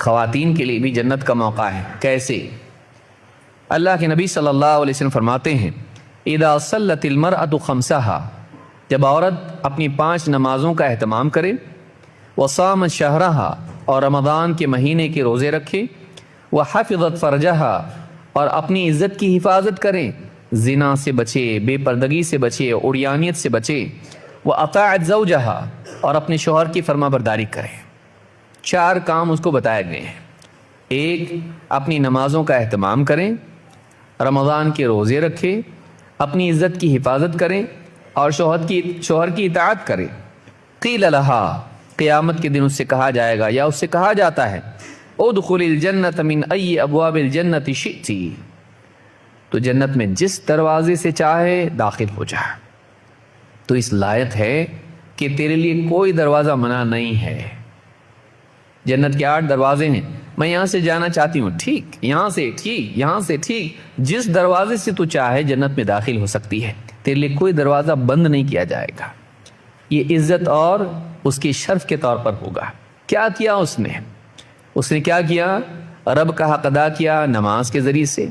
خواتین کے لیے بھی جنت کا موقع ہے۔ کیسے؟ اللہ کے نبی صلی اللہ علیہ وسلم فرماتے ہیں اذا صلت المرأة خمسہا، جب عورت اپنی 5 نمازوں کا اہتمام کرے، وصامت شہرہا، اور رمضان کے مہینے کے روزے رکھے، وحفظت فرجہا، اور اپنی عزت کی حفاظت کرے، زنا سے بچے، بے پردگی سے بچے، عریانیت سے بچے، واطاعت زوجہا، اور اپنے شوہر کی فرما برداری کرے۔ 4 کام اس کو بتائے گئے ہیں۔ 1، اپنی نمازوں کا اہتمام کریں، رمضان کے روزے رکھے، اپنی عزت کی حفاظت کریں، اور شوہر کی اطاعت کریں۔ قیل لہا، قیامت کے دن اس سے کہا جائے گا یا اس سے کہا جاتا ہے ادخل الجنت من ای ابواب الجنت شئتی، تو جنت میں جس دروازے سے چاہے داخل ہو جا، تو اس لائق ہے کہ تیرے لیے کوئی دروازہ منع نہیں ہے۔ جنت کے 8 دروازے ہیں، میں یہاں سے جانا چاہتی ہوں، ٹھیک، یہاں سے ٹھیک، یہاں سے ٹھیک، جس دروازے سے تو چاہے جنت میں داخل ہو سکتی ہے، تیرے لیے کوئی دروازہ بند نہیں کیا جائے گا۔ یہ عزت اور اس کی شرف کے طور پر ہوگا۔ کیا کیا اس نے کیا کیا؟ رب کا حق ادا کیا نماز کے ذریعے سے،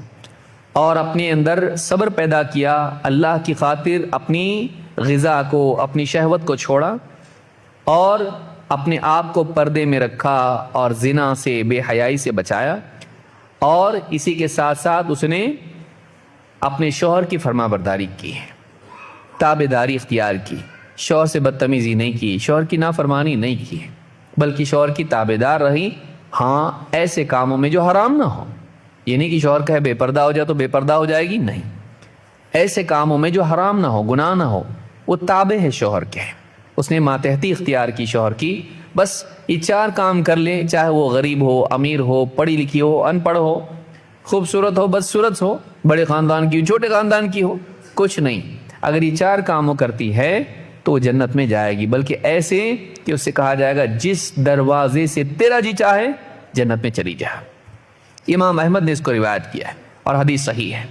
اور اپنے اندر صبر پیدا کیا، اللہ کی خاطر اپنی غذا کو، اپنی شہوت کو چھوڑا، اور اپنے آپ کو پردے میں رکھا، اور زنا سے، بے حیائی سے بچایا، اور اسی کے ساتھ ساتھ اس نے اپنے شوہر کی فرما برداری کی، تابعداری اختیار کی، شوہر سے بدتمیزی نہیں کی، شوہر کی نافرمانی نہیں کی، بلکہ شوہر کی تابعدار رہی۔ ہاں، ایسے کاموں میں جو حرام نہ ہو، یہ نہیں کہ شوہر کہے بے پردہ ہو جائے تو بے پردہ ہو جائے گی، نہیں، ایسے کاموں میں جو حرام نہ ہو، گناہ نہ ہو، وہ تابع ہے شوہر کے، اس نے ماتحتی اختیار کی شوہر کی۔ بس یہ 4 کام کر لے، چاہے وہ غریب ہو، امیر ہو، پڑھی لکھی ہو، ان پڑھ ہو، خوبصورت ہو، بدصورت ہو، بڑے خاندان کی ہو، چھوٹے خاندان کی ہو، کچھ نہیں، اگر یہ 4 کاموں کرتی ہے تو وہ جنت میں جائے گی، بلکہ ایسے کہ اس سے کہا جائے گا جس دروازے سے تیرا جی چاہے جنت میں چلی جا۔ امام احمد نے اس کو روایت کیا ہے اور حدیث صحیح ہے۔